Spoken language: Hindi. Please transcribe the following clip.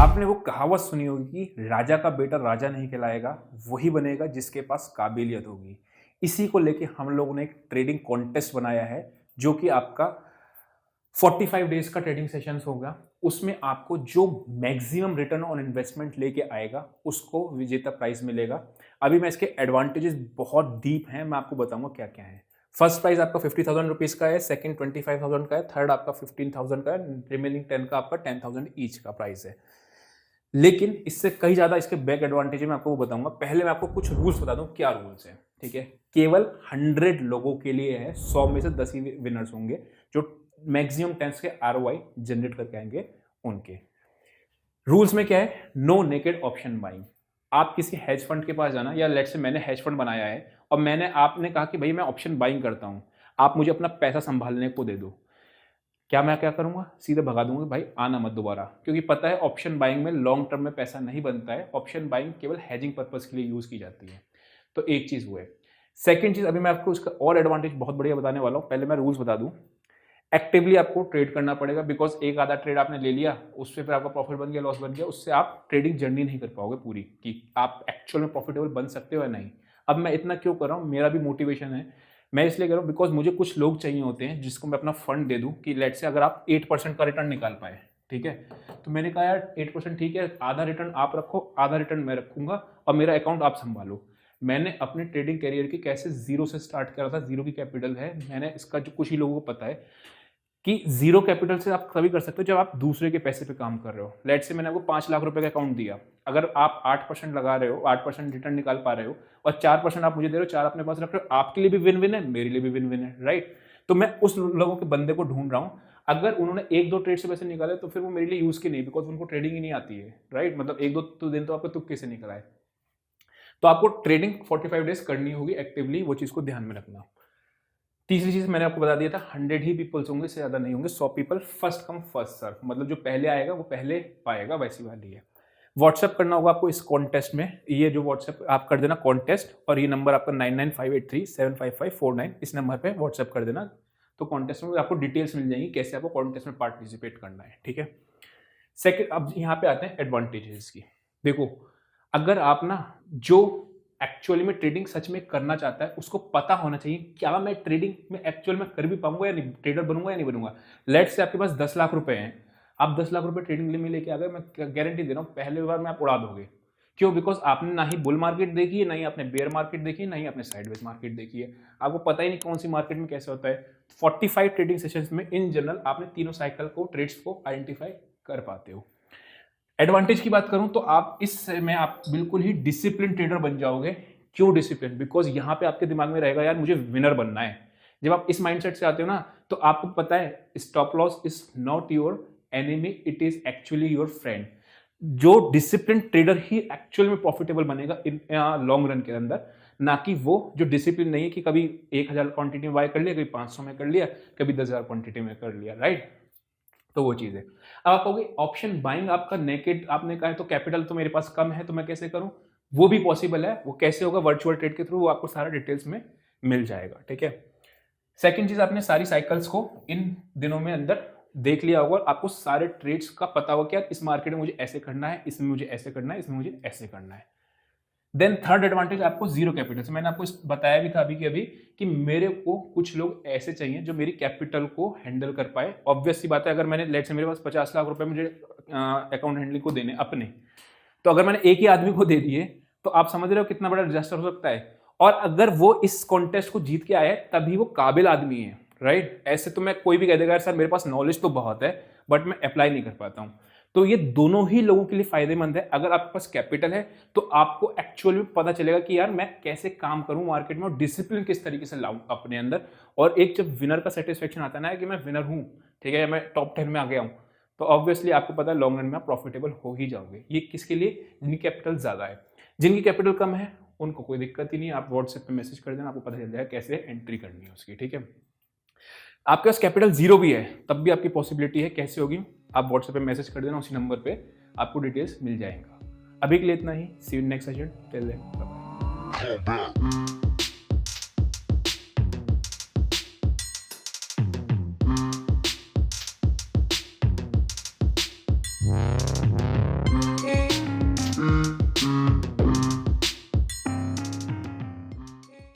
आपने वो कहावत सुनी होगी कि राजा का बेटा राजा नहीं कहलाएगा, वही बनेगा जिसके पास काबिलियत होगी। इसी को लेके हम लोगों ने एक ट्रेडिंग कॉन्टेस्ट बनाया है, जो कि आपका 45 डेज का ट्रेडिंग सेशंस होगा। उसमें आपको जो मैक्सिमम रिटर्न ऑन इन्वेस्टमेंट लेके आएगा उसको विजेता प्राइज मिलेगा। अभी मैं इसके एडवांटेजेस बहुत डीप हैं, मैं आपको बताऊंगा क्या क्या है। फर्स्ट प्राइज आपका 50,000 रुपीज का है, सेकंड 25,000 का है, थर्ड आपका 15,000 का है, रिमेनिंग 10 का आपका 10,000 ईच का प्राइस है। लेकिन इससे कहीं ज्यादा इसके बैक एडवांटेज मैं आपको वो बताऊंगा। पहले मैं आपको कुछ रूल्स बता दूं, क्या रूल्स है, ठीक है। केवल 100 लोगों के लिए है, 100 में से 10 ही विनर्स होंगे जो मैक्सिमम 10 के ROI जनरेट करके आएंगे। उनके रूल्स में क्या है, नो नेकेड ऑप्शन बाइंग। आप किसी हेज फंड के पास जाना, या लेट से मैंने हेज फंड बनाया है और आपने कहा कि भाई मैं ऑप्शन बाइंग करता हूं, आप मुझे अपना पैसा संभालने को दे दो, क्या मैं क्या करूंगा, सीधे भगा दूंगा, भाई आना मत दोबारा। क्योंकि पता है ऑप्शन बाइंग में लॉन्ग टर्म में पैसा नहीं बनता है, ऑप्शन बाइंग केवल हेजिंग पर्पस के लिए यूज की जाती है। तो एक चीज वो है। सेकंड चीज, अभी मैं आपको उसका और एडवांटेज बहुत बढ़िया बताने वाला हूं, पहले मैं रूल्स बता दूं। एक्टिवली आपको ट्रेड करना पड़ेगा, बिकॉज एक आधा ट्रेड आपने ले लिया, उससे फिर आपका प्रॉफिट बन गया, लॉस बन गया, उससे आप ट्रेडिंग जर्नी नहीं कर पाओगे पूरी, कि आप एक्चुअल में प्रॉफिटेबल बन सकते हो या नहीं। अब मैं इतना क्यों कर रहा हूँ, मेरा भी मोटिवेशन है, मैं इसलिए कर रहा हूँ बिकॉज मुझे कुछ लोग चाहिए होते हैं जिसको मैं अपना फंड दे दूं कि लेट से अगर आप 8% का रिटर्न निकाल पाए, ठीक है। तो मैंने कहा यार 8% ठीक है, आधा रिटर्न आप रखो, आधा रिटर्न मैं रखूंगा और मेरा अकाउंट आप संभालो। मैंने अपने ट्रेडिंग करियर की कैसे जीरो से स्टार्ट करा था, जीरो की कैपिटल है, मैंने इसका जो कुछ ही लोगों को पता है कि जीरो कैपिटल से आप तभी कर सकते हो जब आप दूसरे के पैसे पे काम कर रहे हो। लेट से मैंने आपको 5 लाख रुपए का अकाउंट दिया, अगर आप 8% लगा रहे हो, 8% रिटर्न निकाल पा रहे हो और 4% आप मुझे दे रहे हो, 4 अपने पास रख रहे हो, आपके लिए भी विन विन है, मेरे लिए भी विन विन है, राइट। तो मैं उस लोगों के बंदे को ढूंढ रहा हूँ, अगर उन्होंने एक दो ट्रेड से पैसे निकाले तो फिर वो मेरे लिए यूज की नहीं, बिकॉज उनको ट्रेडिंग ही नहीं आती है, राइट। मतलब एक दो दिन तो आपको तुक्के से निकला है। तो आपको ट्रेडिंग 45 डेज करनी होगी एक्टिवली, वो चीज को ध्यान में रखना। तीसरी चीज मैंने आपको बता दिया था, 100 ही पीपल्स होंगे, इससे ज्यादा नहीं होंगे, 100 people, first come first serve, मतलब जो पहले आएगा वो पहले पाएगा, वैसी वाली है। व्हाट्सएप करना होगा आपको इस कॉन्टेस्ट में, ये जो व्हाट्सएप आप कर देना कॉन्टेस्ट, और ये नंबर आपका 9958375549, इस नंबर पे व्हाट्सएप कर देना। तो कॉन्टेस्ट में आपको डिटेल्स मिल जाएंगी कैसे आपको कॉन्टेस्ट में पार्टिसिपेट करना है, ठीक है। सेकेंड, अब यहाँ पे आते हैं एडवांटेजेस की। देखो, अगर आप ना जो एक्चुअली में ट्रेडिंग सच में करना चाहता है उसको पता होना चाहिए क्या मैं ट्रेडिंग में एक्चुअल में कर भी पाऊंगा या नहीं, ट्रेडर बनूंगा या नहीं बनूंगा। लेट से आपके पास 10 लाख रुपए हैं, आप 10 लाख रुपए ट्रेडिंग में लेके आ गए, मैं गारंटी दे रहा हूँ पहले बार में आप उड़ा दोगे। क्यों? बिकॉज आपने ना ही बुल मार्केट देखी है, ना ही आपने बेयर मार्केट देखी है, ना ही आपने साइडवेज मार्केट देखी है, आपको पता ही नहीं कौन सी मार्केट में कैसे होता है। 45 ट्रेडिंग सेशंस में इन जनरल आपने तीनों साइकिल को, ट्रेड्स को आइडेंटिफाई कर पाते हो। एडवांटेज की बात करूं तो आप इसमें आप बिल्कुल ही डिसिप्लिन ट्रेडर बन जाओगे। क्यों डिसिप्लिन? बिकॉज यहां पे आपके दिमाग में रहेगा यार मुझे विनर बनना है। जब आप इस माइंडसेट से आते हो ना, तो आपको पता है stop loss is not your enemy, it is actually your friend. जो डिसिप्लिन ट्रेडर ही एक्चुअल में प्रॉफिटेबल बनेगा इन लॉन्ग रन के अंदर, ना कि वो जो डिसिप्लिन नहीं है कि कभी 1000 क्वांटिटी में बाय कर लिया, कभी 500 में कर लिया, कभी 10,000 क्वांटिटी में कर लिया, राइट। तो वो चीज है। अब आप कहोगे ऑप्शन बाइंग आपका नेकेड, आपने कहा है तो कैपिटल तो मेरे पास कम है, तो मैं कैसे करूं? वो भी पॉसिबल है। वो कैसे होगा? वर्चुअल ट्रेड के थ्रू, वो आपको सारा डिटेल्स में मिल जाएगा, ठीक है। सेकंड चीज, आपने सारी साइकिल्स को इन दिनों में अंदर देख लिया होगा, आपको सारे ट्रेड्स का पता होगा कि इस मार्केट में मुझे ऐसे करना है, इसमें मुझे ऐसे करना है, इसमें मुझे ऐसे करना है। देन थर्ड एडवांटेज आपको जीरो कैपिटल से, मैंने आपको बताया भी था अभी कि मेरे को कुछ लोग ऐसे चाहिए जो मेरी कैपिटल को हैंडल कर पाए। ऑब्वियस सी बात है, अगर मैंने लेट से मेरे पास 50 लाख रुपए मुझे अकाउंट हैंडलिंग को देने अपने, तो अगर मैंने एक ही आदमी को दे दिए तो आप समझ रहे हो कितना बड़ा डिजास्टर हो सकता है। और अगर वो इस कॉन्टेस्ट को जीत के आए तभी वो काबिल आदमी है, राइट। ऐसे तो मैं कोई भी कह देगा यार सर मेरे पास नॉलेज तो बहुत है बट मैं अप्लाई नहीं कर पाता हूं। तो ये दोनों ही लोगों के लिए फायदेमंद है। अगर आपके पास कैपिटल है तो आपको एक्चुअली में पता चलेगा कि यार मैं कैसे काम करूं मार्केट में, और डिसिप्लिन किस तरीके से लाऊं अपने अंदर। और एक जब विनर का सेटिस्फेक्शन आता है ना कि मैं विनर हूं, ठीक है, मैं टॉप 10 में आ गया हूं, तो ऑब्वियसली आपको पता है लॉन्ग रन में आप प्रॉफिटेबल हो ही जाओगे। ये किसके लिए? जिनकी कैपिटल ज्यादा है। जिनकी कैपिटल कम है उनको कोई दिक्कत ही नहीं, आप व्हाट्सएप पे मैसेज कर देना, आपको पता चल जाएगा कैसे एंट्री करनी है उसकी, ठीक है। आपके पास कैपिटल जीरो भी है तब भी आपकी पॉसिबिलिटी है, कैसे होगी? आप व्हाट्सएप पे मैसेज कर देना, उसी नंबर पे आपको डिटेल्स मिल जाएगा। अभी के लिए इतना ही, see you next session, till then bye.